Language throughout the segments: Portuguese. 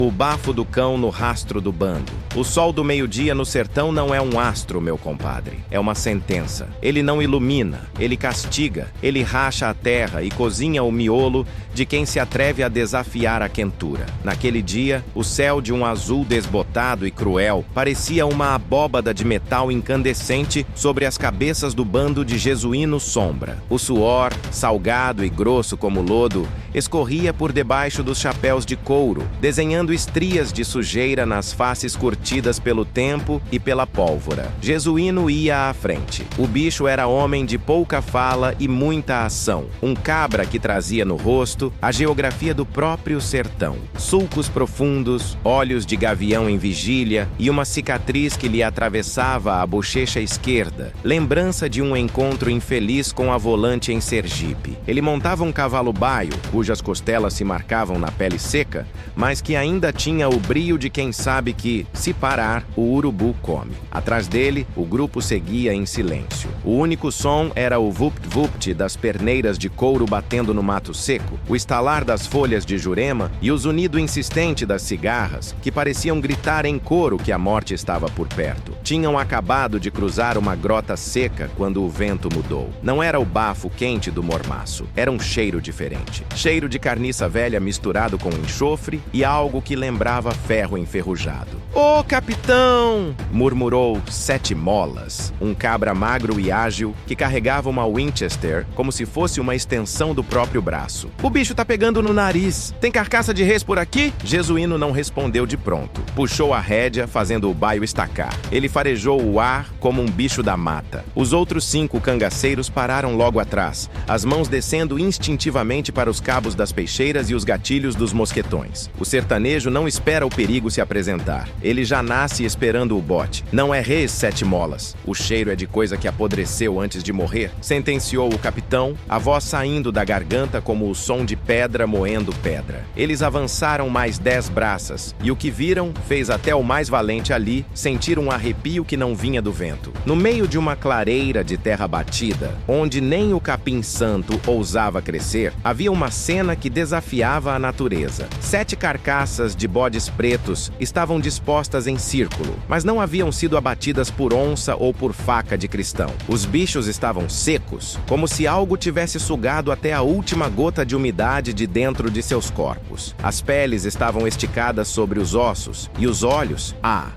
O bafo do cão no rastro do bando. O sol do meio-dia no sertão não é um astro, meu compadre. É uma sentença. Ele não ilumina, ele castiga, ele racha a terra e cozinha o miolo de quem se atreve a desafiar a quentura. Naquele dia, o céu de um azul desbotado e cruel parecia uma abóbada de metal incandescente sobre as cabeças do bando de Jesuíno Sombra. O suor, salgado e grosso como lodo, escorria por debaixo dos chapéus de couro, desenhando estrias de sujeira nas faces curtidas pelo tempo e pela pólvora. Jesuíno ia à frente. O bicho era homem de pouca fala e muita ação. Um cabra que trazia no rosto a geografia do próprio sertão. Sulcos profundos, olhos de gavião em vigília e uma cicatriz que lhe atravessava a bochecha esquerda, lembrança de um encontro infeliz com a volante em Sergipe. Ele montava um cavalo baio, cujas costelas se marcavam na pele seca, mas que ainda tinha o brio de quem sabe que, se parar, o urubu come. Atrás dele, o grupo seguia em silêncio. O único som era o vupt-vupt das perneiras de couro batendo no mato seco, o estalar das folhas de jurema e o zunido insistente das cigarras, que pareciam gritar em coro que a morte estava por perto. Tinham acabado de cruzar uma grota seca quando o vento mudou. Não era o bafo quente do mormaço, era um cheiro diferente. Cheiro de carniça velha misturado com enxofre e algo que lembrava ferro enferrujado. "Ô, capitão!" murmurou Sete Molas, um cabra magro e ágil que carregava uma Winchester como se fosse uma extensão do próprio braço. "O bicho tá pegando no nariz. Tem carcaça de res por aqui?" Jesuíno não respondeu de pronto. Puxou a rédea, fazendo o baio estacar. Ele farejou o ar como um bicho da mata. Os outros 5 cangaceiros pararam logo atrás, as mãos descendo instintivamente para os cabos das peixeiras e os gatilhos dos mosquetões. O sertanejo não espera o perigo se apresentar. Ele já nasce esperando o bote. "Não é res, Sete Molas. O cheiro é de coisa que apodreceu antes de morrer", sentenciou o capitão, a voz saindo da garganta como o som de pedra moendo pedra. Eles avançaram mais 10 braças, e o que viram fez até o mais valente ali sentir um arrepio que não vinha do vento. No meio de uma clareira de terra batida, onde nem o capim-santo ousava crescer, havia uma cena que desafiava a natureza. 7 carcaças de bodes pretos estavam dispostas em círculo, mas não haviam sido abatidas por onça ou por faca de cristão. Os bichos estavam secos, como se algo tivesse sugado até a última gota de umidade de dentro de seus corpos. As peles estavam esticadas sobre os ossos, e os olhos?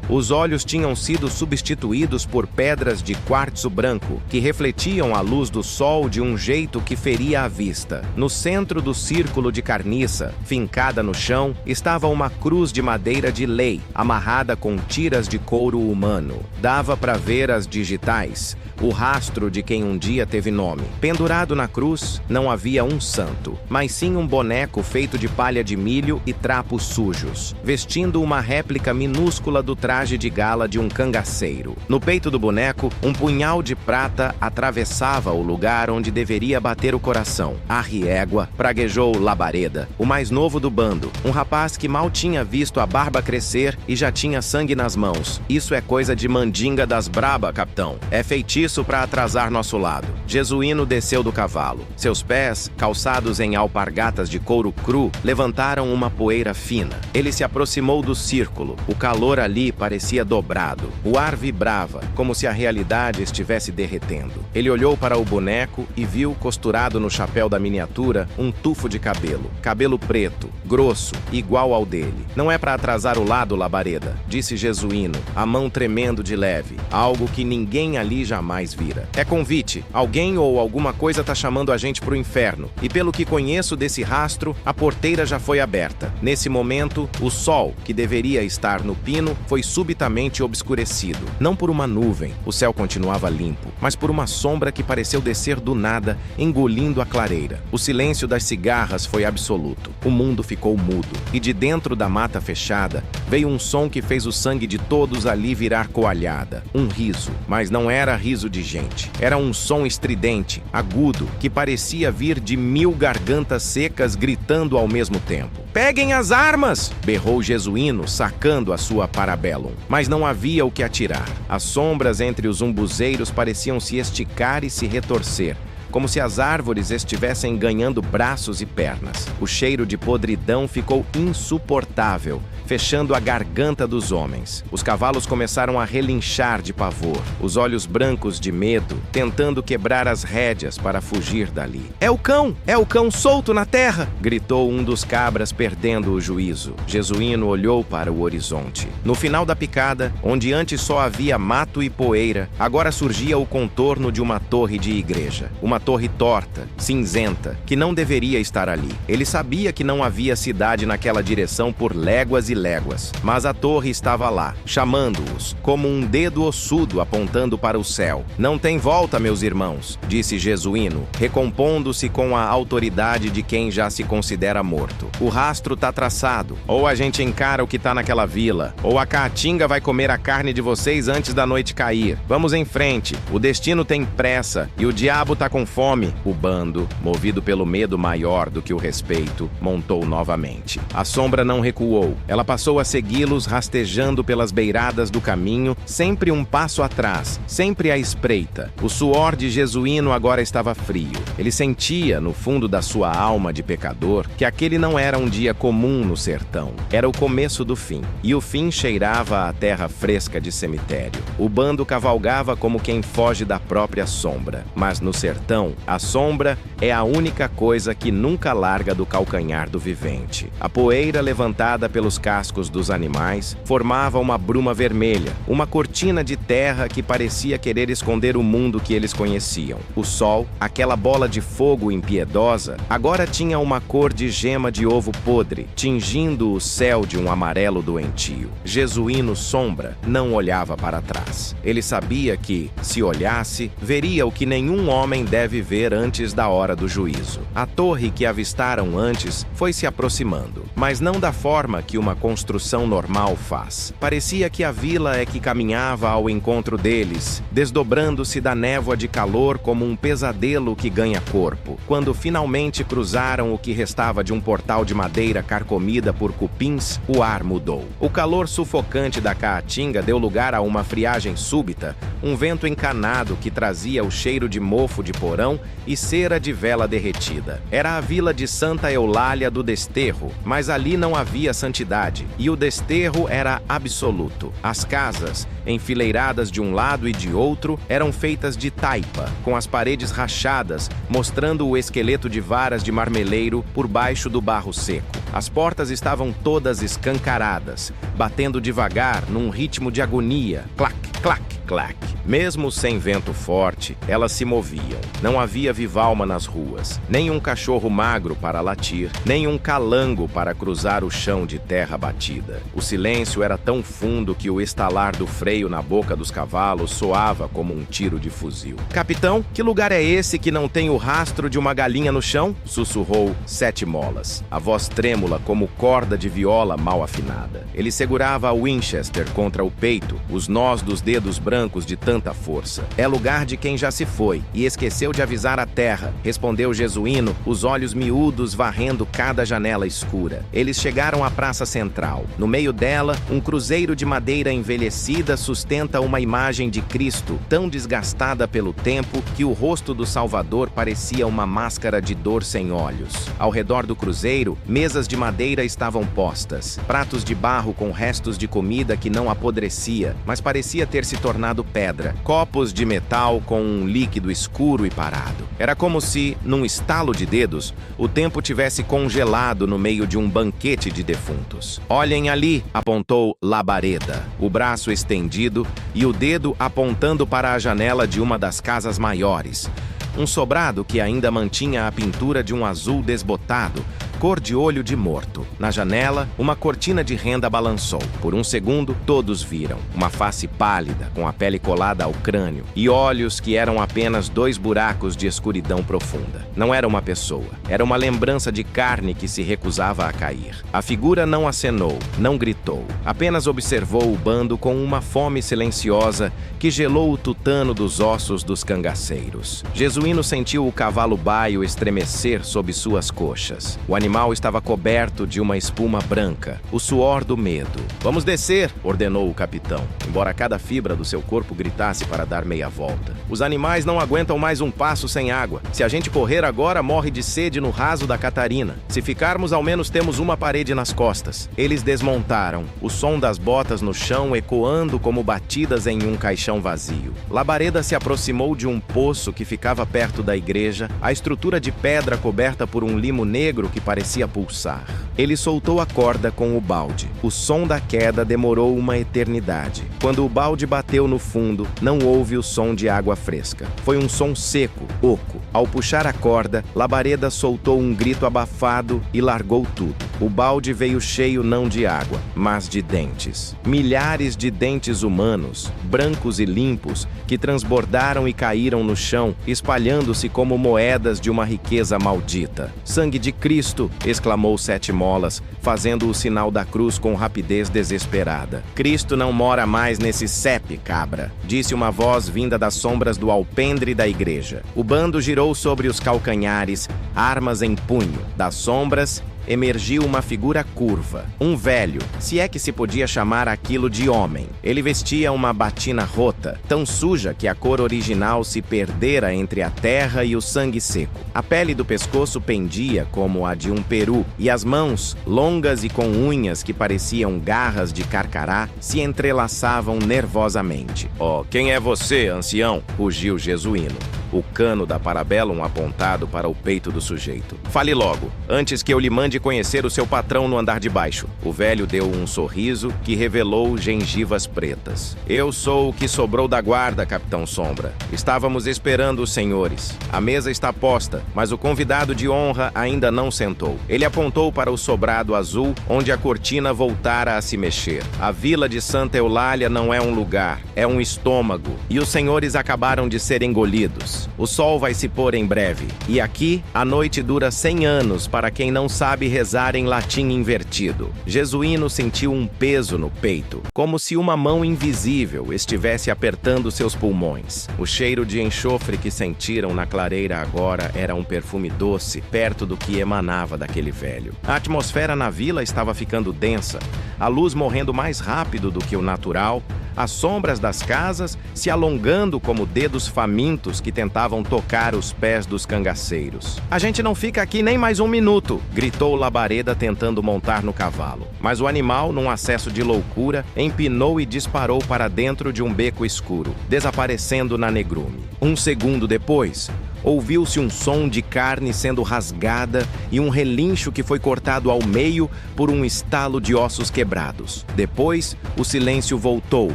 Os olhos tinham sido substituídos por pedras de quartzo branco, que refletiam a luz do sol de um jeito que feria a vista. No centro do círculo de carniça, fincada no chão, estava uma cruz de madeira de lei, amarrada com tiras de couro humano. Dava para ver as digitais, o rastro de quem um dia teve nome. Pendurado na cruz, não havia um santo, mas sim um boneco feito de palha de milho e trapos sujos, vestindo uma réplica minúscula do traje de gala de um cangaceiro. No peito do boneco, um punhal de prata atravessava o lugar onde deveria bater o coração. "Arre égua", praguejou Labareda, o mais novo do bando, um rapaz que mal tinha visto a barba crescer e já tinha sangue nas mãos. "Isso é coisa de mandinga das braba, capitão. É feitiço para atrasar nosso lado." Jesuíno desceu do cavalo. Seus pés, calçados em alpargatas de couro cru, levantaram uma poeira fina. Ele se aproximou do círculo. O calor ali parecia dobrado. O ar vibrava, como se a realidade estivesse derretendo. Ele olhou para o boneco e viu, costurado no chapéu da miniatura, um tufo de cabelo. Cabelo preto, grosso, igual ao dele. "Não é para atrasar o lado, Labareda", disse Jesuíno, a mão tremendo de leve, algo que ninguém ali jamais vira. "É convite. Alguém ou alguma coisa tá chamando a gente pro inferno, e pelo que conheço desse rastro, a porteira já foi aberta." Nesse momento, o sol, que deveria estar no pino, foi subitamente obscurecido. Não por uma nuvem, o céu continuava limpo, mas por uma sombra que pareceu descer do nada, engolindo a clareira. O silêncio das cigarras foi absoluto. O mundo ficou mudo, e de dentro da mata fechada, veio um som que fez o sangue de todos ali virar coalhada. Um riso, mas não era riso de gente. Era um som estridente, agudo, que parecia vir de 1000 gargantas secas gritando ao mesmo tempo. "Peguem as armas!" berrou Jesuíno, sacando a sua Parabellum. Mas não havia o que atirar. As sombras entre os umbuzeiros pareciam se esticar e se retorcer, como se as árvores estivessem ganhando braços e pernas. O cheiro de podridão ficou insuportável, fechando a garganta dos homens. Os cavalos começaram a relinchar de pavor, os olhos brancos de medo, tentando quebrar as rédeas para fugir dali. É o cão! É o cão solto na terra! Gritou um dos cabras, perdendo o juízo. Jesuíno olhou para o horizonte. No final da picada, onde antes só havia mato e poeira, agora surgia o contorno de uma torre de igreja. Uma torre torta, cinzenta, que não deveria estar ali. Ele sabia que não havia cidade naquela direção por léguas e léguas, mas a torre estava lá, chamando-os, como um dedo ossudo apontando para o céu. Não tem volta, meus irmãos, disse Jesuíno, recompondo-se com a autoridade de quem já se considera morto. O rastro tá traçado. Ou a gente encara o que tá naquela vila, ou a caatinga vai comer a carne de vocês antes da noite cair. Vamos em frente. O destino tem pressa e o diabo tá com fome. O bando, movido pelo medo maior do que o respeito, montou novamente. A sombra não recuou. Ela passou a segui-los, rastejando pelas beiradas do caminho, sempre um passo atrás, sempre à espreita. O suor de Jesuíno agora estava frio. Ele sentia, no fundo da sua alma de pecador, que aquele não era um dia comum no sertão. Era o começo do fim. E o fim cheirava a terra fresca de cemitério. O bando cavalgava como quem foge da própria sombra. Mas no sertão, a sombra é a única coisa que nunca larga do calcanhar do vivente. A poeira levantada pelos cascos dos animais formava uma bruma vermelha, uma cortina de terra que parecia querer esconder o mundo que eles conheciam. O sol, aquela bola de fogo impiedosa, agora tinha uma cor de gema de ovo podre, tingindo o céu de um amarelo doentio. Jesuíno Sombra não olhava para trás. Ele sabia que, se olhasse, veria o que nenhum homem deve ver antes da hora do juízo. A torre que avistaram antes foi se aproximando, mas não da forma que uma construção normal faz. Parecia que a vila é que caminhava ao encontro deles, desdobrando-se da névoa de calor como um pesadelo que ganha corpo. Quando finalmente cruzaram o que restava de um portal de madeira carcomida por cupins, o ar mudou. O calor sufocante da caatinga deu lugar a uma friagem súbita, um vento encanado que trazia o cheiro de mofo de porão e cera de vela derretida. Era a vila de Santa Eulália do Desterro, mas ali não havia santidade, e o desterro era absoluto. As casas, enfileiradas de um lado e de outro, eram feitas de taipa, com as paredes rachadas, mostrando o esqueleto de varas de marmeleiro por baixo do barro seco. As portas estavam todas escancaradas, batendo devagar num ritmo de agonia. Clac, clac, clac. Mesmo sem vento forte, elas se moviam. Não havia viva alma nas ruas, nem um cachorro magro para latir, nem um calango para cruzar o chão de terra batida. O silêncio era tão fundo que o estalar do freio na boca dos cavalos soava como um tiro de fuzil. Capitão, que lugar é esse que não tem o rastro de uma galinha no chão? Sussurrou Sete Molas, a voz trêmula como corda de viola mal afinada. Ele segurava a Winchester contra o peito, os nós dos dedos brancos de tanta força. É lugar de quem já se foi e esqueceu de avisar a terra, respondeu Jesuíno, os olhos miúdos varrendo cada janela escura. Eles chegaram à praça central. No meio dela, um cruzeiro de madeira envelhecida sustenta uma imagem de Cristo, tão desgastada pelo tempo que o rosto do Salvador parecia uma máscara de dor sem olhos. Ao redor do cruzeiro, mesas de madeira estavam postas, pratos de barro com restos de comida que não apodrecia, mas parecia ter se tornado pedra, copos de metal com um líquido escuro e parado. Era como se, num estalo de dedos, o tempo tivesse congelado no meio de um banquete de defuntos. Olhem ali, apontou Labareda, o braço estendido e o dedo apontando para a janela de uma das casas maiores. Um sobrado que ainda mantinha a pintura de um azul desbotado, cor de olho de morto. Na janela, uma cortina de renda balançou. Por um segundo, todos viram uma face pálida, com a pele colada ao crânio, e olhos que eram apenas dois buracos de escuridão profunda. Não era uma pessoa, era uma lembrança de carne que se recusava a cair. A figura não acenou, não gritou, apenas observou o bando com uma fome silenciosa que gelou o tutano dos ossos dos cangaceiros. Jesuíno sentiu o cavalo baio estremecer sob suas coxas. O animal animal estava coberto de uma espuma branca, o suor do medo. "Vamos descer", ordenou o capitão, embora cada fibra do seu corpo gritasse para dar meia volta. "Os animais não aguentam mais um passo sem água. Se a gente correr agora, morre de sede no raso da Catarina. Se ficarmos, ao menos temos uma parede nas costas." Eles desmontaram, o som das botas no chão ecoando como batidas em um caixão vazio. Labareda se aproximou de um poço que ficava perto da igreja, a estrutura de pedra coberta por um limo negro que parecia pulsar. Ele soltou a corda com o balde. O som da queda demorou uma eternidade. Quando o balde bateu no fundo, não houve o som de água fresca. Foi um som seco, oco. Ao puxar a corda, Labareda soltou um grito abafado e largou tudo. O balde veio cheio não de água, mas de dentes. Milhares de dentes humanos, brancos e limpos, que transbordaram e caíram no chão, espalhando-se como moedas de uma riqueza maldita. "Sangue de Cristo!", exclamou Sete Molas, fazendo o sinal da cruz com rapidez desesperada. "Cristo não mora mais nesse cepe, cabra", disse uma voz vinda das sombras do alpendre da igreja. O bando girou sobre os calcanhares, armas em punho. Das sombras emergiu uma figura curva. Um velho, se é que se podia chamar aquilo de homem. Ele vestia uma batina rota, tão suja que a cor original se perdera entre a terra e o sangue seco. A pele do pescoço pendia como a de um peru, e as mãos, longas e com unhas que pareciam garras de carcará, se entrelaçavam nervosamente. "Oh, quem é você, ancião?", rugiu Jesuíno, o cano da Parabellum apontado para o peito do sujeito. "Fale logo, antes que eu lhe mande conhecer o seu patrão no andar de baixo." O velho deu um sorriso que revelou gengivas pretas. "Eu sou o que sobrou da guarda, Capitão Sombra. Estávamos esperando os senhores. A mesa está posta, mas o convidado de honra ainda não sentou." Ele apontou para o sobrado azul, onde a cortina voltara a se mexer. "A vila de Santa Eulália não é um lugar, é um estômago, e os senhores acabaram de ser engolidos. O sol vai se pôr em breve, e aqui a noite dura 100 anos para quem não sabe rezar em latim invertido." Jesuíno sentiu um peso no peito, como se uma mão invisível estivesse apertando seus pulmões. O cheiro de enxofre que sentiram na clareira agora era um perfume doce, perto do que emanava daquele velho. A atmosfera na vila estava ficando densa, a luz morrendo mais rápido do que o natural, as sombras das casas se alongando como dedos famintos que tentavam tocar os pés dos cangaceiros. "A gente não fica aqui nem mais um minuto", gritou Labareda tentando montar no cavalo. Mas o animal, num acesso de loucura, empinou e disparou para dentro de um beco escuro, desaparecendo na negrume. Um segundo depois, ouviu-se um som de carne sendo rasgada e um relincho que foi cortado ao meio por um estalo de ossos quebrados. Depois, o silêncio voltou,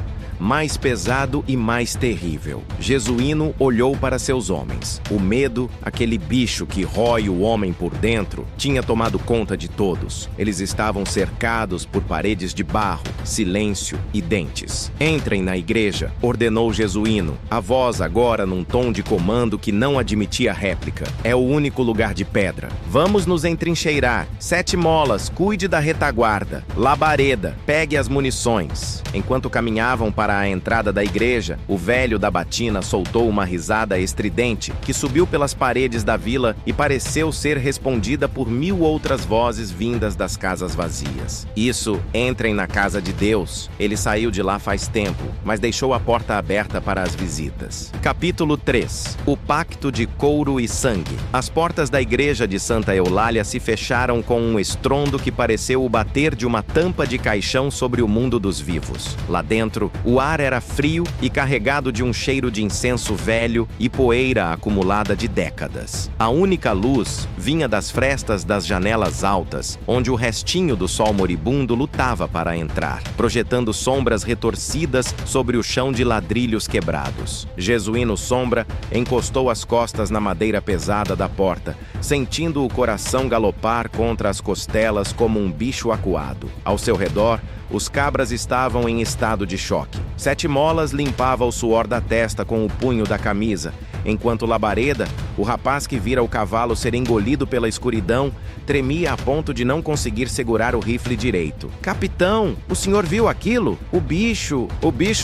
mais pesado e mais terrível. Jesuíno olhou para seus homens. O medo, aquele bicho que rói o homem por dentro, tinha tomado conta de todos. Eles estavam cercados por paredes de barro, silêncio e dentes. "Entrem na igreja", ordenou Jesuíno, a voz agora num tom de comando que não admitia réplica. "É o único lugar de pedra. Vamos nos entrincheirar. Sete Molas, cuide da retaguarda. Labareda, pegue as munições." Enquanto caminhavam para a entrada da igreja, o velho da batina soltou uma risada estridente que subiu pelas paredes da vila e pareceu ser respondida por 1000 outras vozes vindas das casas vazias. "Isso, entrem na casa de Deus." Ele saiu de lá faz tempo, mas deixou a porta aberta para as visitas. Capítulo 3. O pacto de couro e sangue. As portas da igreja de Santa Eulália se fecharam com um estrondo que pareceu o bater de uma tampa de caixão sobre o mundo dos vivos. Lá dentro, o ar era frio e carregado de um cheiro de incenso velho e poeira acumulada de décadas. A única luz vinha das frestas das janelas altas, onde o restinho do sol moribundo lutava para entrar, projetando sombras retorcidas sobre o chão de ladrilhos quebrados. Jesuíno Sombra encostou as costas na madeira pesada da porta, sentindo o coração galopar contra as costelas como um bicho acuado. Ao seu redor, os cabras estavam em estado de choque. Sete Molas limpava o suor da testa com o punho da camisa, enquanto Labareda O rapaz que vira o cavalo ser engolido pela escuridão tremia a ponto de não conseguir segurar o rifle direito. "Capitão, o senhor viu aquilo? O bicho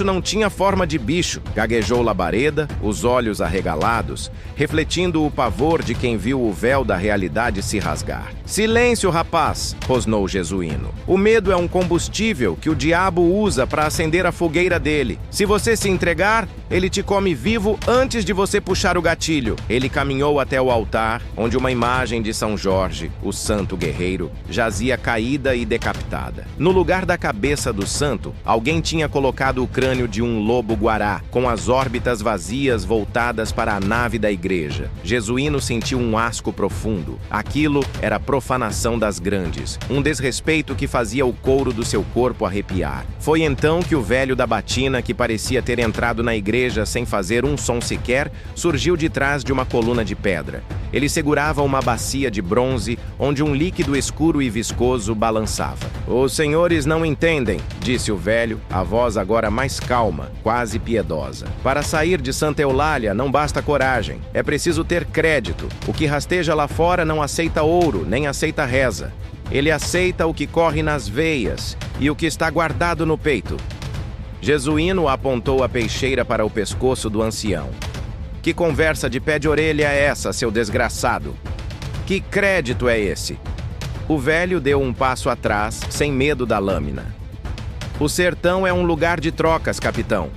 não tinha forma de bicho", gaguejou Labareda, os olhos arregalados, refletindo o pavor de quem viu o véu da realidade se rasgar. "Silêncio, rapaz", rosnou o jesuíno. "O medo é um combustível que o diabo usa para acender a fogueira dele. Se você se entregar, ele te come vivo antes de você puxar o gatilho." Ele caminhou até o altar, onde uma imagem de São Jorge, o santo guerreiro, jazia caída e decapitada. No lugar da cabeça do santo, alguém tinha colocado o crânio de um lobo-guará, com as órbitas vazias voltadas para a nave da igreja. Jesuíno sentiu um asco profundo. Aquilo era profanação das grandes, um desrespeito que fazia o couro do seu corpo arrepiar. Foi então que o velho da batina, que parecia ter entrado na igreja sem fazer um som sequer, surgiu de trás de uma coluna de pedra. Ele segurava uma bacia de bronze, onde um líquido escuro e viscoso balançava. "Os senhores não entendem", disse o velho, a voz agora mais calma, quase piedosa. "Para sair de Santa Eulália não basta coragem, é preciso ter crédito. O que rasteja lá fora não aceita ouro, nem aceita reza. Ele aceita o que corre nas veias e o que está guardado no peito." Jesuíno apontou a peixeira para o pescoço do ancião. "Que conversa de pé de orelha é essa, seu desgraçado? Que crédito é esse?" O velho deu um passo atrás, sem medo da lâmina. "O sertão é um lugar de trocas, capitão."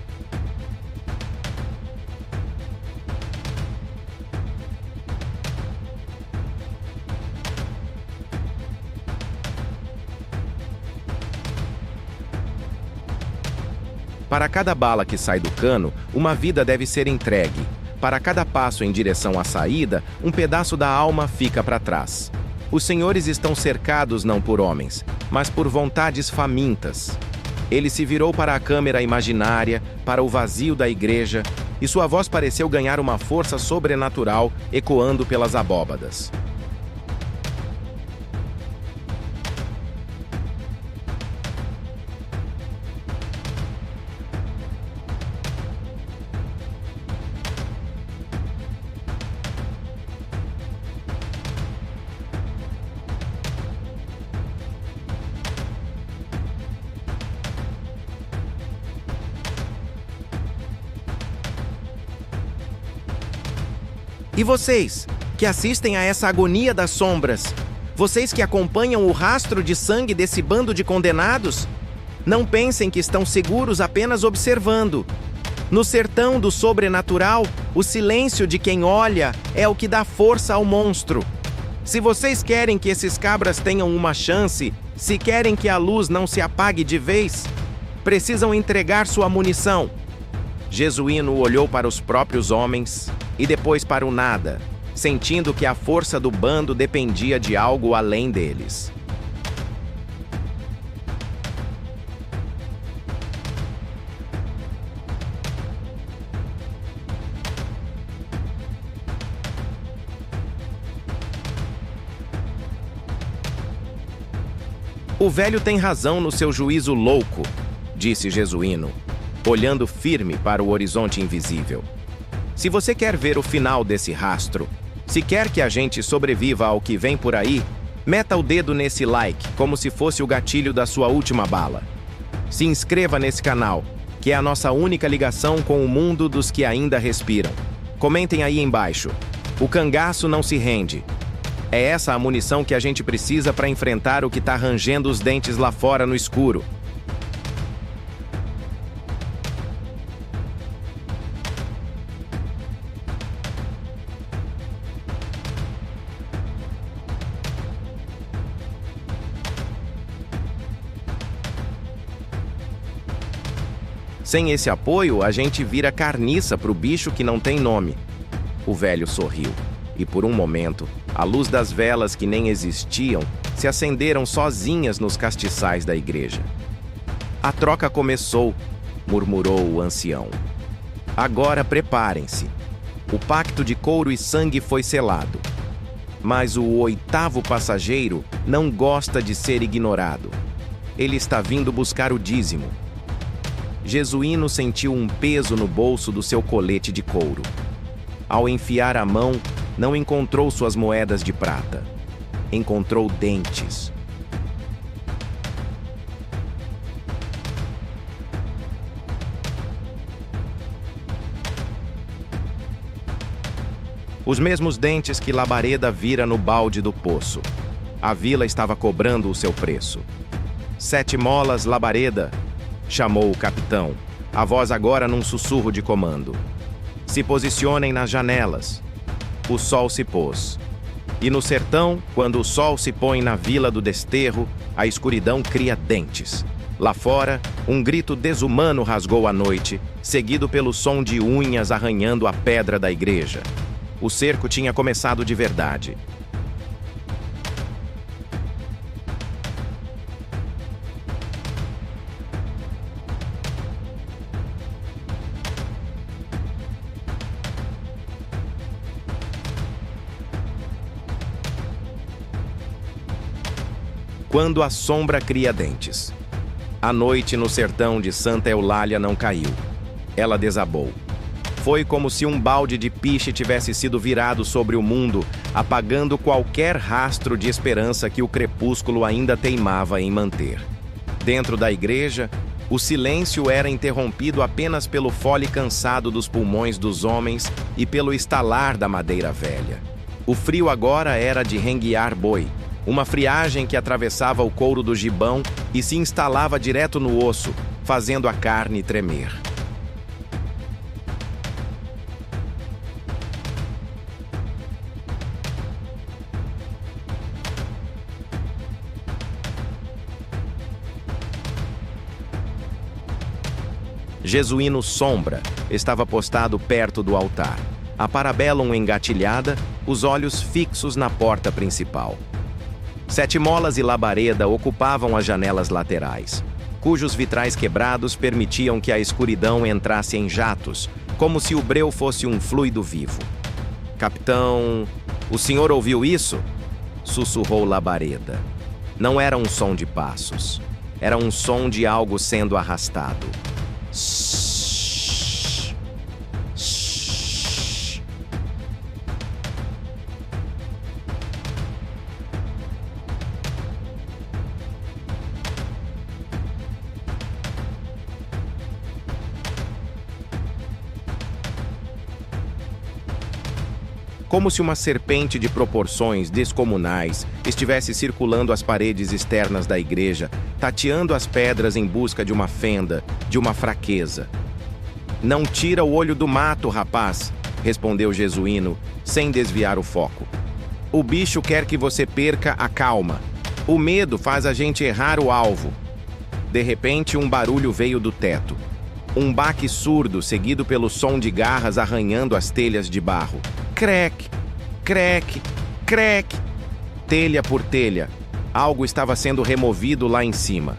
Para cada bala que sai do cano, uma vida deve ser entregue. Para cada passo em direção à saída, um pedaço da alma fica para trás. Os senhores estão cercados não por homens, mas por vontades famintas. Ele se virou para a câmera imaginária, para o vazio da igreja, e sua voz pareceu ganhar uma força sobrenatural, ecoando pelas abóbadas. E vocês, que assistem a essa agonia das sombras, vocês que acompanham o rastro de sangue desse bando de condenados, não pensem que estão seguros apenas observando. No sertão do sobrenatural, o silêncio de quem olha é o que dá força ao monstro. Se vocês querem que esses cabras tenham uma chance, se querem que a luz não se apague de vez, precisam entregar sua munição. Jesuíno olhou para os próprios homens e depois para o nada, sentindo que a força do bando dependia de algo além deles. "O velho tem razão no seu juízo louco", disse Jesuíno, olhando firme para o horizonte invisível. "Se você quer ver o final desse rastro, se quer que a gente sobreviva ao que vem por aí, meta o dedo nesse like como se fosse o gatilho da sua última bala. Se inscreva nesse canal, que é a nossa única ligação com o mundo dos que ainda respiram. Comentem aí embaixo. O cangaço não se rende. É essa a munição que a gente precisa para enfrentar o que está rangendo os dentes lá fora no escuro." "Sem esse apoio, a gente vira carniça pro bicho que não tem nome." O velho sorriu, e por um momento, a luz das velas que nem existiam se acenderam sozinhas nos castiçais da igreja. "A troca começou", murmurou o ancião. "Agora preparem-se. O pacto de couro e sangue foi selado. Mas o oitavo passageiro não gosta de ser ignorado. Ele está vindo buscar o dízimo." Jesuíno sentiu um peso no bolso do seu colete de couro. Ao enfiar a mão, Não encontrou suas moedas de prata. Encontrou dentes. Os mesmos dentes que Labareda vira no balde do poço. A vila estava cobrando o seu preço. 7 molas, Labareda, chamou o capitão, a voz agora num sussurro de comando. Se posicionem nas janelas. O sol se pôs. E no sertão, quando o sol se põe na vila do desterro, a escuridão cria dentes. Lá fora, um grito desumano rasgou a noite, seguido pelo som de unhas arranhando a pedra da igreja. O cerco tinha começado de verdade. Quando a sombra cria dentes. A noite no sertão de Santa Eulália não caiu. Ela desabou. Foi como se um balde de piche tivesse sido virado sobre o mundo, apagando qualquer rastro de esperança que o crepúsculo ainda teimava em manter. Dentro da igreja, o silêncio era interrompido apenas pelo fole cansado dos pulmões dos homens e pelo estalar da madeira velha. O frio agora era de renguear boi, uma friagem que atravessava o couro do gibão e se instalava direto no osso, fazendo a carne tremer. Jesuíno Sombra estava postado perto do altar, a parabellum engatilhada, os olhos fixos na porta principal. 7 molas e Labareda ocupavam as janelas laterais, cujos vitrais quebrados permitiam que a escuridão entrasse em jatos, como se o breu fosse um fluido vivo. Capitão, o senhor ouviu isso? Sussurrou Labareda. Não era um som de passos, era um som de algo sendo arrastado. Shhh. Shhh. Como se uma serpente de proporções descomunais estivesse circulando as paredes externas da igreja, tateando as pedras em busca de uma fenda, de uma fraqueza. Não tira o olho do mato, rapaz, respondeu Jesuíno, sem desviar o foco. O bicho quer que você perca a calma. O medo faz a gente errar o alvo. De repente, um barulho veio do teto. Um baque surdo, seguido pelo som de garras arranhando as telhas de barro. Crec, crec, crec. Telha por telha. Algo estava sendo removido lá em cima.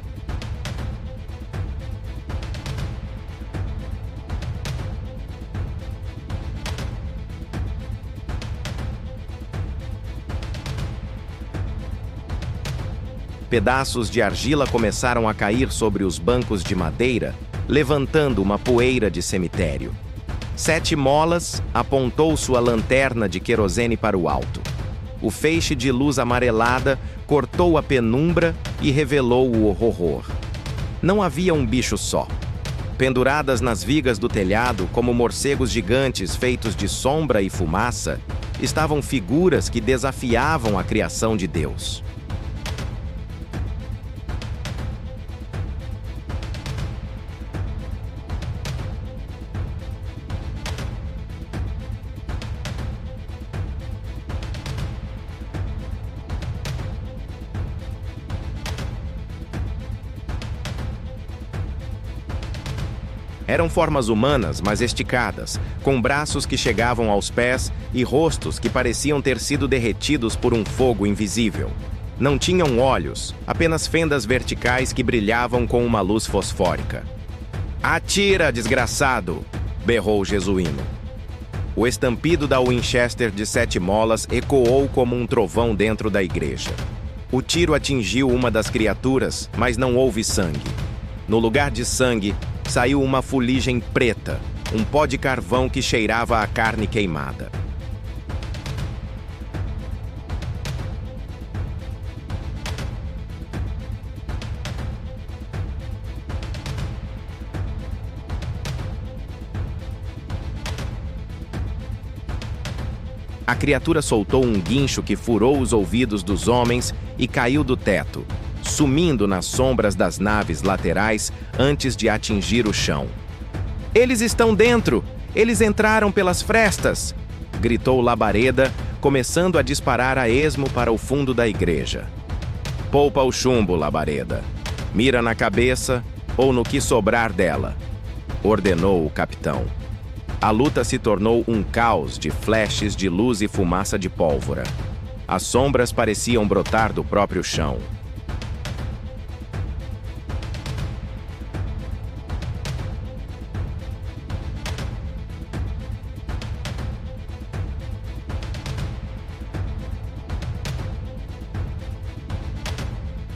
Pedaços de argila começaram a cair sobre os bancos de madeira, levantando uma poeira de cemitério. 7 molas apontou sua lanterna de querosene para o alto. O feixe de luz amarelada cortou a penumbra e revelou o horror. Não havia um bicho só. Penduradas nas vigas do telhado, como morcegos gigantes feitos de sombra e fumaça, estavam figuras que desafiavam a criação de Deus. Eram formas humanas, mas esticadas, com braços que chegavam aos pés e rostos que pareciam ter sido derretidos por um fogo invisível. Não tinham olhos, apenas fendas verticais que brilhavam com uma luz fosfórica. "Atira, desgraçado!" berrou Jesuíno. O estampido da Winchester de 7 molas ecoou como um trovão dentro da igreja. O tiro atingiu uma das criaturas, mas não houve sangue. No lugar de sangue, saiu uma fuligem preta, um pó de carvão que cheirava a carne queimada. A criatura soltou um guincho que furou os ouvidos dos homens e caiu do teto, sumindo nas sombras das naves laterais antes de atingir o chão. "Eles estão dentro! Eles entraram pelas frestas!" gritou Labareda, começando a disparar a esmo para o fundo da igreja. "Poupa o chumbo, Labareda. Mira na cabeça ou no que sobrar dela", ordenou o capitão. A luta se tornou um caos de flashes de luz e fumaça de pólvora. As sombras pareciam brotar do próprio chão.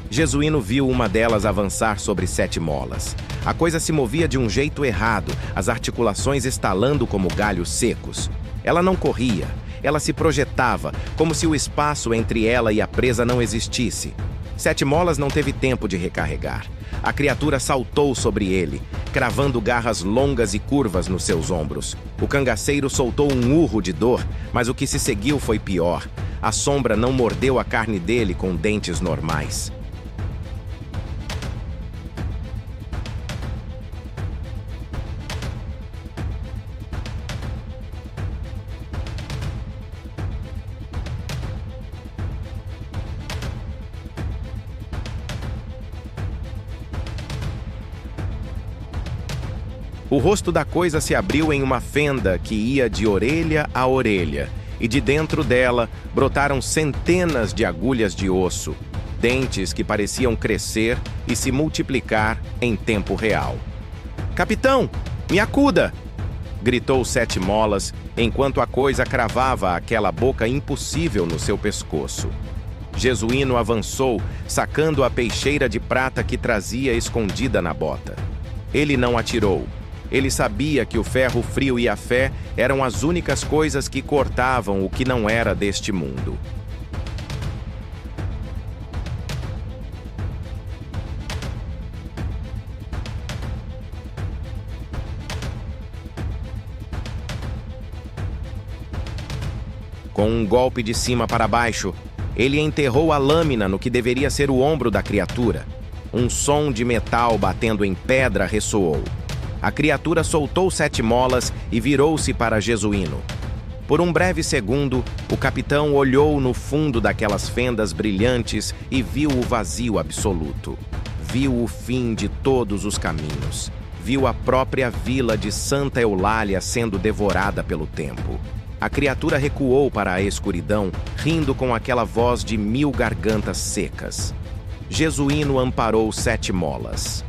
Jesuíno viu uma delas avançar sobre 7 molas. A coisa se movia de um jeito errado, as articulações estalando como galhos secos. Ela não corria, ela se projetava, como se o espaço entre ela e a presa não existisse. 7 molas não teve tempo de recarregar. A criatura saltou sobre ele, cravando garras longas e curvas nos seus ombros. O cangaceiro soltou um urro de dor, mas o que se seguiu foi pior. A sombra não mordeu a carne dele com dentes normais. O rosto da coisa se abriu em uma fenda que ia de orelha a orelha, e de dentro dela brotaram centenas de agulhas de osso, dentes que pareciam crescer e se multiplicar em tempo real. "Capitão, me acuda!" gritou 7 molas, enquanto a coisa cravava aquela boca impossível no seu pescoço. Jesuíno avançou, sacando a peixeira de prata que trazia escondida na bota. Ele não atirou. Ele sabia que o ferro frio e a fé eram as únicas coisas que cortavam o que não era deste mundo. Com um golpe de cima para baixo, ele enterrou a lâmina no que deveria ser o ombro da criatura. Um som de metal batendo em pedra ressoou. A criatura soltou 7 molas e virou-se para Jesuíno. Por um breve segundo, o capitão olhou no fundo daquelas fendas brilhantes e viu o vazio absoluto. Viu o fim de todos os caminhos. Viu a própria vila de Santa Eulália sendo devorada pelo tempo. A criatura recuou para a escuridão, rindo com aquela voz de 1000 gargantas secas. Jesuíno amparou 7 molas.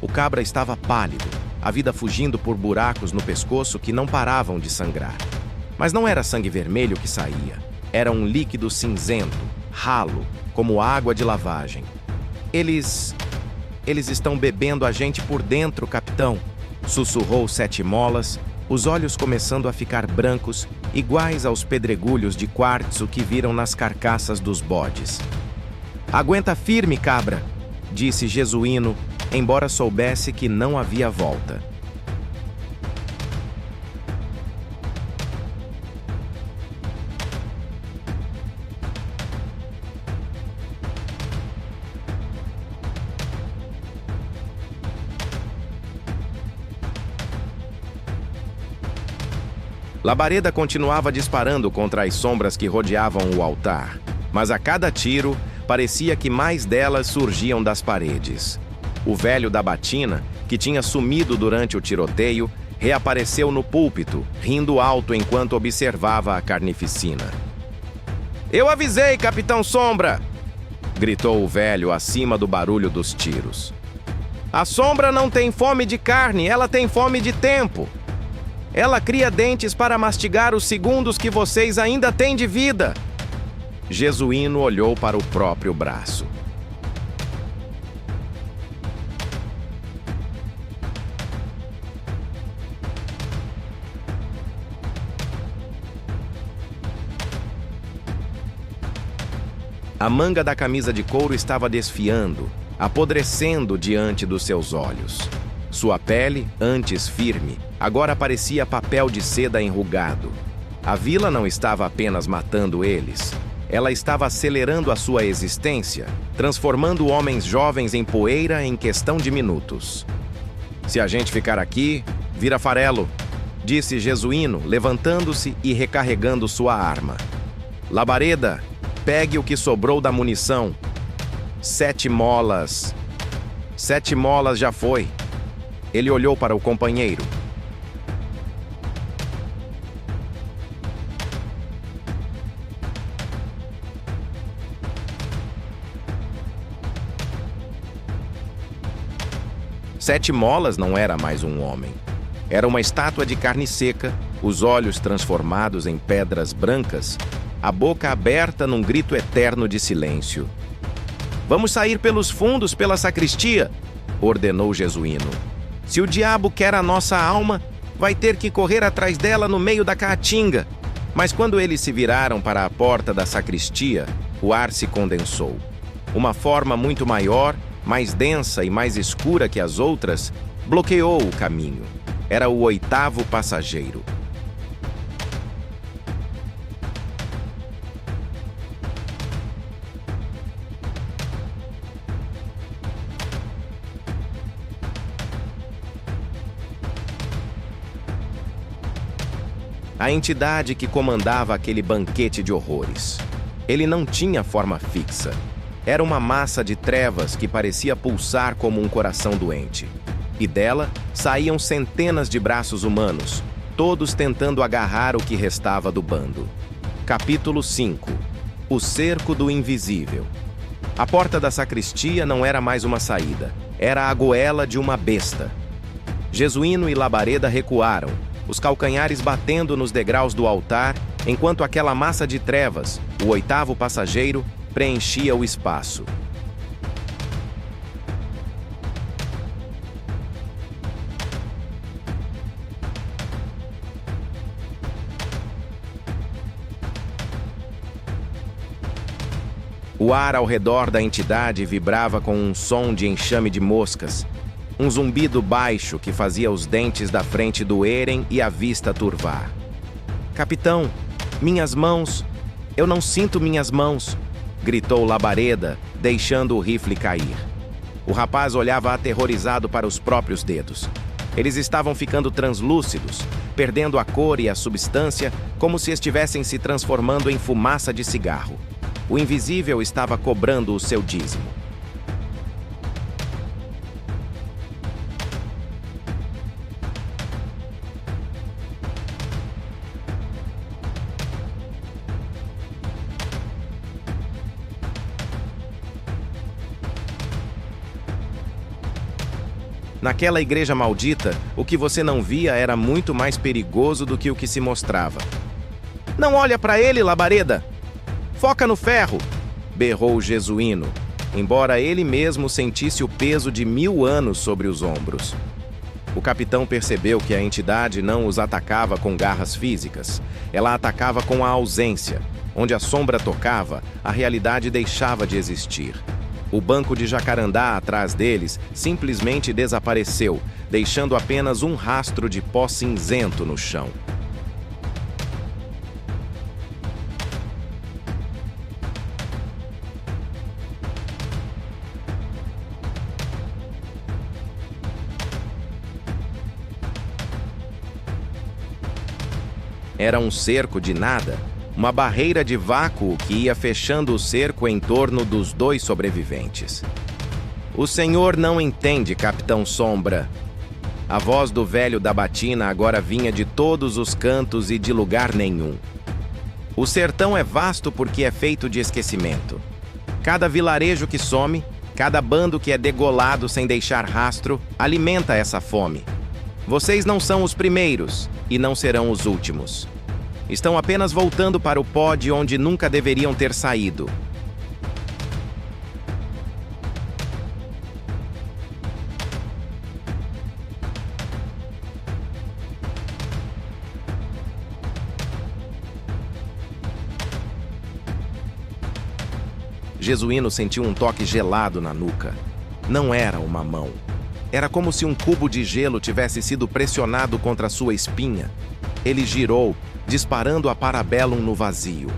O cabra estava pálido, a vida fugindo por buracos no pescoço que não paravam de sangrar. Mas não era sangue vermelho que saía. Era um líquido cinzento, ralo, como água de lavagem. Eles estão bebendo a gente por dentro, capitão, sussurrou 7 molas, os olhos começando a ficar brancos, iguais aos pedregulhos de quartzo que viram nas carcaças dos bodes. "Aguenta firme, cabra", disse Jesuíno, embora soubesse que não havia volta. Labareda continuava disparando contra as sombras que rodeavam o altar, mas a cada tiro parecia que mais delas surgiam das paredes. O velho da batina, que tinha sumido durante o tiroteio, reapareceu no púlpito, rindo alto enquanto observava a carnificina. "Eu avisei, Capitão Sombra!" gritou o velho acima do barulho dos tiros. "A sombra não tem fome de carne, ela tem fome de tempo. Ela cria dentes para mastigar os segundos que vocês ainda têm de vida." Jesuíno olhou para o próprio braço. A manga da camisa de couro estava desfiando, apodrecendo diante dos seus olhos. Sua pele, antes firme, agora parecia papel de seda enrugado. A vila não estava apenas matando eles. Ela estava acelerando a sua existência, transformando homens jovens em poeira em questão de minutos. Se a gente ficar aqui, vira farelo, disse Jesuíno, levantando-se e recarregando sua arma. Labareda, pegue o que sobrou da munição. 7 molas. 7 molas já foi. Ele olhou para o companheiro. Sete molas não era mais um homem. Era uma estátua de carne seca, os olhos transformados em pedras brancas, a boca aberta num grito eterno de silêncio. Vamos sair pelos fundos pela sacristia, ordenou Jesuíno. Se o diabo quer a nossa alma, vai ter que correr atrás dela no meio da caatinga. Mas quando eles se viraram para a porta da sacristia, o ar se condensou. Uma forma muito maior, mais densa e mais escura que as outras, bloqueou o caminho. Era o 8º passageiro. A entidade que comandava aquele banquete de horrores. Ele não tinha forma fixa. Era uma massa de trevas que parecia pulsar como um coração doente. E dela saíam centenas de braços humanos, todos tentando agarrar o que restava do bando. Capítulo 5. O cerco do invisível. A porta da sacristia não era mais uma saída, era a goela de uma besta. Jesuíno e Labareda recuaram, os calcanhares batendo nos degraus do altar, enquanto aquela massa de trevas, o 8º passageiro, preenchia o espaço. O ar ao redor da entidade vibrava com um som de enxame de moscas, um zumbido baixo que fazia os dentes da frente doerem e a vista turvar. Capitão, minhas mãos! Eu não sinto minhas mãos! Gritou Labareda, deixando o rifle cair. O rapaz olhava aterrorizado para os próprios dedos. Eles estavam ficando translúcidos, perdendo a cor e a substância, como se estivessem se transformando em fumaça de cigarro. O invisível estava cobrando o seu dízimo. Naquela igreja maldita, o que você não via era muito mais perigoso do que o que se mostrava. Não olha para ele, Labareda! Foca no ferro! Berrou o Jesuíno, embora ele mesmo sentisse o peso de 1000 anos sobre os ombros. O capitão percebeu que a entidade não os atacava com garras físicas. Ela atacava com a ausência. Onde a sombra tocava, a realidade deixava de existir. O banco de jacarandá atrás deles simplesmente desapareceu, deixando apenas um rastro de pó cinzento no chão. Era um cerco de nada, uma barreira de vácuo que ia fechando o cerco em torno dos 2 sobreviventes. O senhor não entende, Capitão Sombra. A voz do velho da batina agora vinha de todos os cantos e de lugar nenhum. O sertão é vasto porque é feito de esquecimento. Cada vilarejo que some, cada bando que é degolado sem deixar rastro, alimenta essa fome. Vocês não são os primeiros e não serão os últimos. Estão apenas voltando para o pó de onde nunca deveriam ter saído. Jesuíno sentiu um toque gelado na nuca. Não era uma mão. Era como se um cubo de gelo tivesse sido pressionado contra sua espinha. Ele girou, disparando a Parabellum no vazio.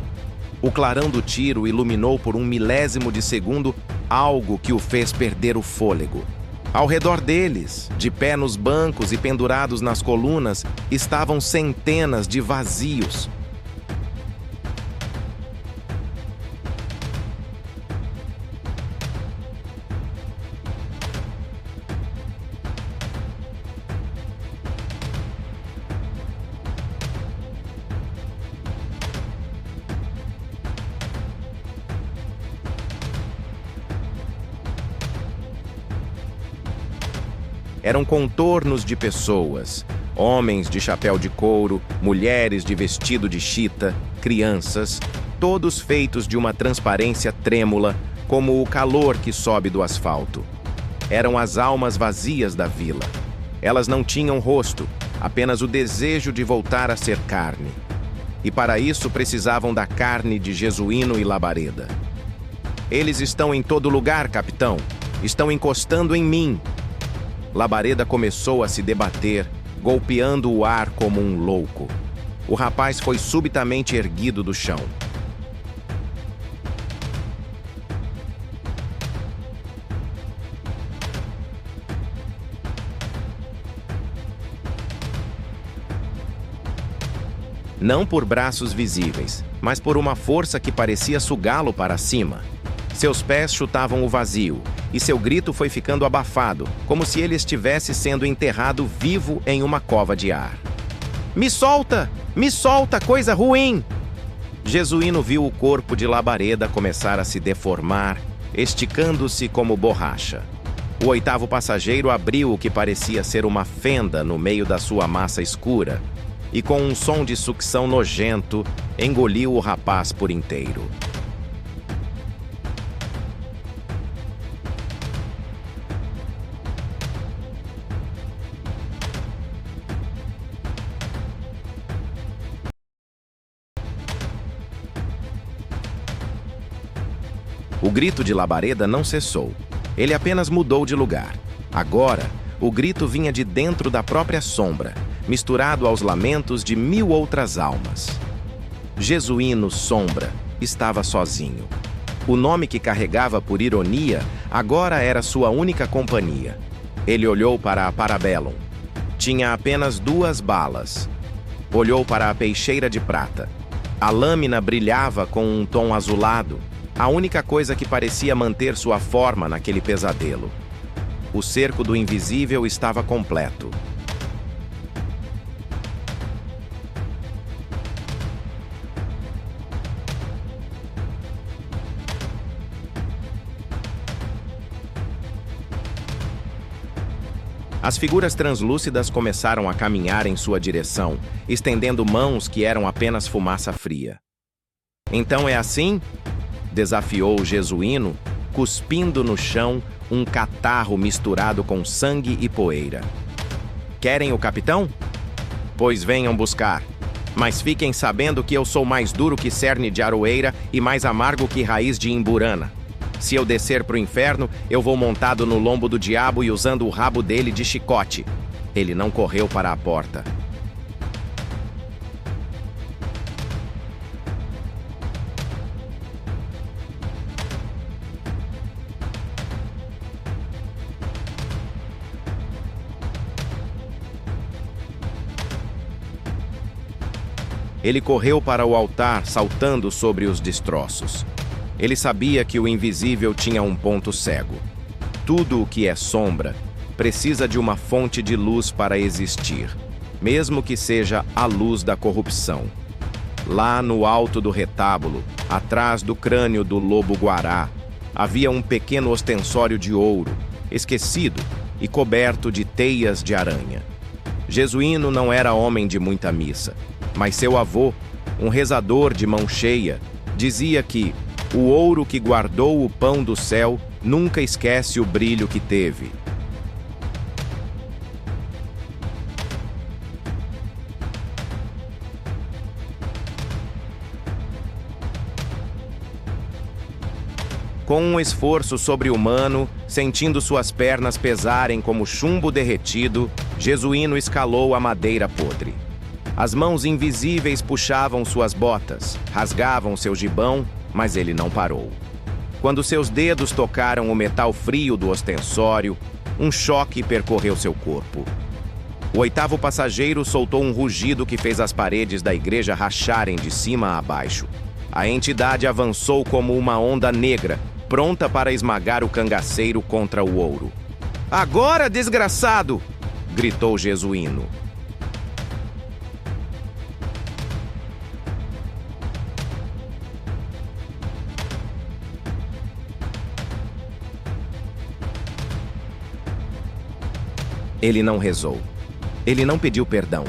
O clarão do tiro iluminou por um milésimo de segundo algo que o fez perder o fôlego. Ao redor deles, de pé nos bancos e pendurados nas colunas, estavam centenas de vazios. Eram contornos de pessoas, homens de chapéu de couro, mulheres de vestido de chita, crianças, todos feitos de uma transparência trêmula, como o calor que sobe do asfalto. Eram as almas vazias da vila. Elas não tinham rosto, apenas o desejo de voltar a ser carne. E para isso precisavam da carne de Jesuíno e Labareda. Eles estão em todo lugar, capitão. Estão encostando em mim. Labareda começou a se debater, golpeando o ar como um louco. O rapaz foi subitamente erguido do chão. Não por braços visíveis, mas por uma força que parecia sugá-lo para cima. Seus pés chutavam o vazio, e seu grito foi ficando abafado, como se ele estivesse sendo enterrado vivo em uma cova de ar. Me solta! Me solta, coisa ruim! Jesuíno viu o corpo de Labareda começar a se deformar, esticando-se como borracha. O oitavo passageiro abriu o que parecia ser uma fenda no meio da sua massa escura, e com um som de sucção nojento, engoliu o rapaz por inteiro. O grito de Labareda não cessou. Ele apenas mudou de lugar. Agora, o grito vinha de dentro da própria sombra, misturado aos lamentos de 1000 outras almas. Jesuíno Sombra estava sozinho. O nome que carregava por ironia agora era sua única companhia. Ele olhou para a Parabellum. Tinha apenas 2 balas. Olhou para a peixeira de prata. A lâmina brilhava com um tom azulado, a única coisa que parecia manter sua forma naquele pesadelo. O cerco do invisível estava completo. As figuras translúcidas começaram a caminhar em sua direção, estendendo mãos que eram apenas fumaça fria. Então é assim? Desafiou o Jesuíno, cuspindo no chão um catarro misturado com sangue e poeira. Querem o capitão? Pois venham buscar. Mas fiquem sabendo que eu sou mais duro que cerne de aroeira e mais amargo que raiz de imburana. Se eu descer pro inferno, eu vou montado no lombo do diabo e usando o rabo dele de chicote. Ele não correu para a porta. Ele correu para o altar, saltando sobre os destroços. Ele sabia que o invisível tinha um ponto cego. Tudo o que é sombra precisa de uma fonte de luz para existir, mesmo que seja a luz da corrupção. Lá no alto do retábulo, atrás do crânio do lobo-guará, havia um pequeno ostensório de ouro, esquecido e coberto de teias de aranha. Jesuíno não era homem de muita missa, mas seu avô, um rezador de mão cheia, dizia que o ouro que guardou o pão do céu nunca esquece o brilho que teve. Com um esforço sobre-humano, sentindo suas pernas pesarem como chumbo derretido, Jesuíno escalou a madeira podre. As mãos invisíveis puxavam suas botas, rasgavam seu gibão, mas ele não parou. Quando seus dedos tocaram o metal frio do ostensório, um choque percorreu seu corpo. O oitavo passageiro soltou um rugido que fez as paredes da igreja racharem de cima a baixo. A entidade avançou como uma onda negra, pronta para esmagar o cangaceiro contra o ouro. "Agora, desgraçado!" gritou Jesuíno. Ele não rezou. Ele não pediu perdão.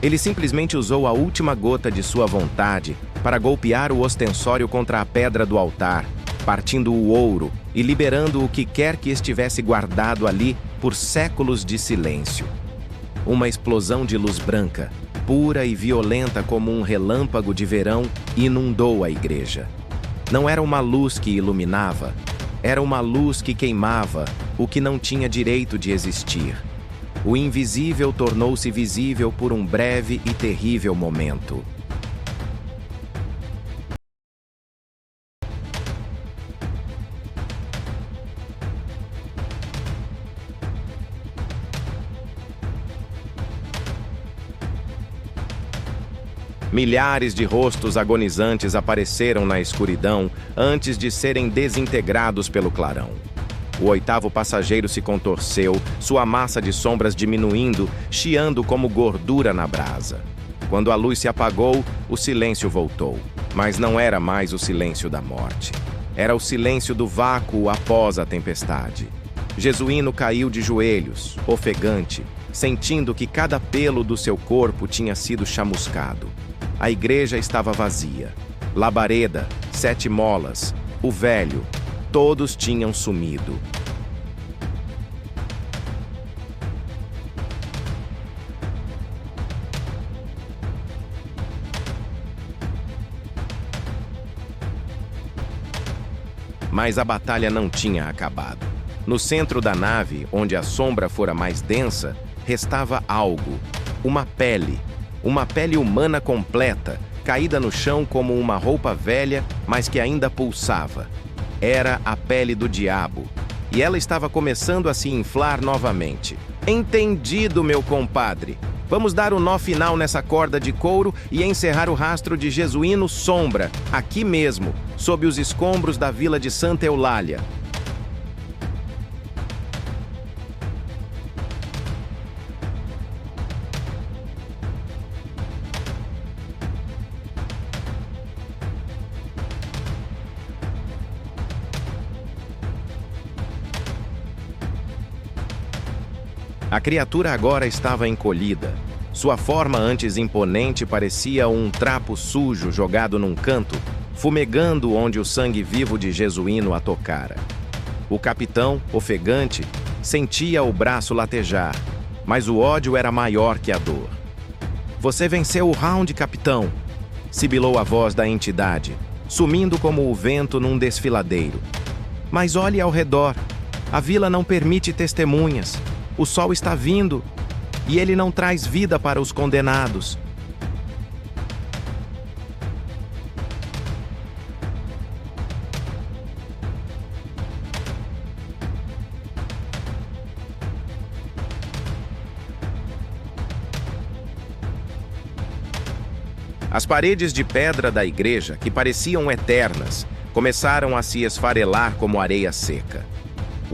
Ele simplesmente usou a última gota de sua vontade para golpear o ostensório contra a pedra do altar, partindo o ouro e liberando o que quer que estivesse guardado ali por séculos de silêncio. Uma explosão de luz branca, pura e violenta como um relâmpago de verão, inundou a igreja. Não era uma luz que iluminava, era uma luz que queimava o que não tinha direito de existir. O invisível tornou-se visível por um breve e terrível momento. Milhares de rostos agonizantes apareceram na escuridão antes de serem desintegrados pelo clarão. O oitavo passageiro se contorceu, sua massa de sombras diminuindo, chiando como gordura na brasa. Quando a luz se apagou, o silêncio voltou. Mas não era mais o silêncio da morte. Era o silêncio do vácuo após a tempestade. Jesuíno caiu de joelhos, ofegante, sentindo que cada pelo do seu corpo tinha sido chamuscado. A igreja estava vazia. Labareda, Sete Molas, o velho, todos tinham sumido. Mas a batalha não tinha acabado. No centro da nave, onde a sombra fora mais densa, restava algo, uma pele humana completa, caída no chão como uma roupa velha, mas que ainda pulsava. Era a pele do diabo, e ela estava começando a se inflar novamente. "Entendido, meu compadre. Vamos dar o nó final nessa corda de couro e encerrar o rastro de Jesuíno Sombra, aqui mesmo, sob os escombros da vila de Santa Eulália." A criatura agora estava encolhida. Sua forma antes imponente parecia um trapo sujo jogado num canto, fumegando onde o sangue vivo de Jesuíno a tocara. O capitão, ofegante, sentia o braço latejar, mas o ódio era maior que a dor. "Você venceu o round, capitão!" sibilou a voz da entidade, sumindo como o vento num desfiladeiro. "Mas olhe ao redor. A vila não permite testemunhas. O sol está vindo, e ele não traz vida para os condenados." As paredes de pedra da igreja, que pareciam eternas, começaram a se esfarelar como areia seca.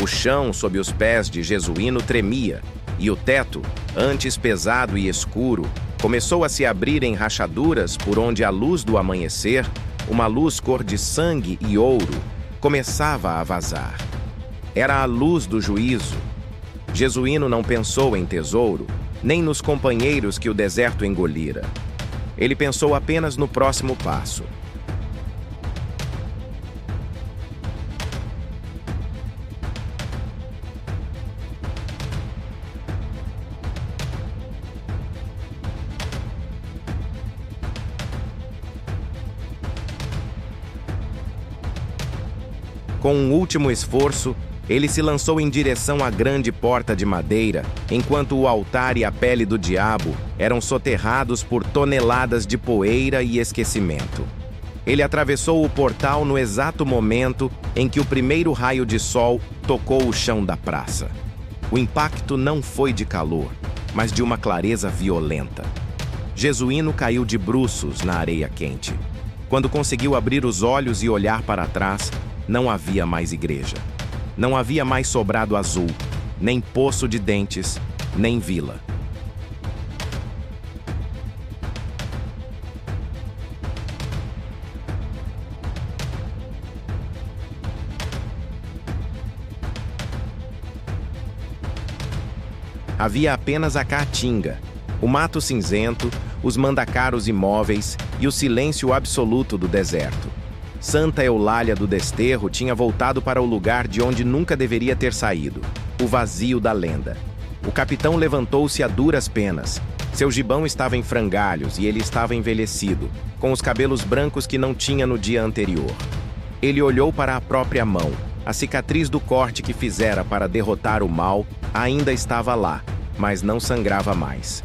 O chão sob os pés de Jesuíno tremia, e o teto, antes pesado e escuro, começou a se abrir em rachaduras por onde a luz do amanhecer, uma luz cor de sangue e ouro, começava a vazar. Era a luz do juízo. Jesuíno não pensou em tesouro, nem nos companheiros que o deserto engolira. Ele pensou apenas no próximo passo. Com um último esforço, ele se lançou em direção à grande porta de madeira, enquanto o altar e a pele do diabo eram soterrados por toneladas de poeira e esquecimento. Ele atravessou o portal no exato momento em que o primeiro raio de sol tocou o chão da praça. O impacto não foi de calor, mas de uma clareza violenta. Jesuíno caiu de bruços na areia quente. Quando conseguiu abrir os olhos e olhar para trás, não havia mais igreja. Não havia mais sobrado azul, nem poço de dentes, nem vila. Havia apenas a caatinga, o mato cinzento, os mandacaros imóveis e o silêncio absoluto do deserto. Santa Eulália do Desterro tinha voltado para o lugar de onde nunca deveria ter saído, o vazio da lenda. O capitão levantou-se a duras penas. Seu gibão estava em frangalhos e ele estava envelhecido, com os cabelos brancos que não tinha no dia anterior. Ele olhou para a própria mão. A cicatriz do corte que fizera para derrotar o mal ainda estava lá, mas não sangrava mais.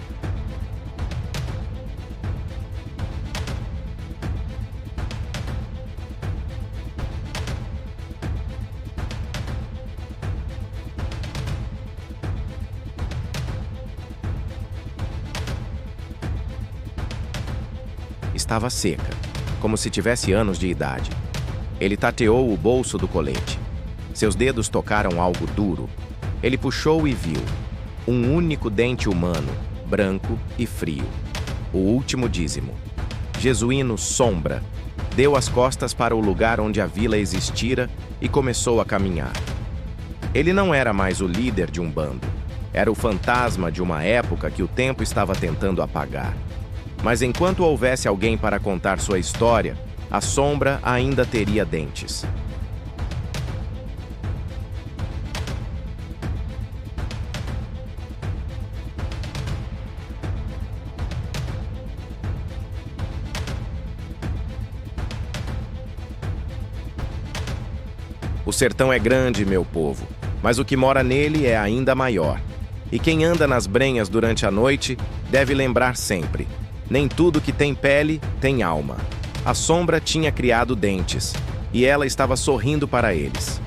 Estava seca, como se tivesse anos de idade. Ele tateou o bolso do colete. Seus dedos tocaram algo duro. Ele puxou e viu um único dente humano, branco e frio. O último dízimo. Jesuíno Sombra deu as costas para o lugar onde a vila existira e começou a caminhar. Ele não era mais o líder de um bando. Era o fantasma de uma época que o tempo estava tentando apagar. Mas enquanto houvesse alguém para contar sua história, a sombra ainda teria dentes. O sertão é grande, meu povo, mas o que mora nele é ainda maior. E quem anda nas brenhas durante a noite deve lembrar sempre: nem tudo que tem pele tem alma. A sombra tinha criado dentes, e ela estava sorrindo para eles.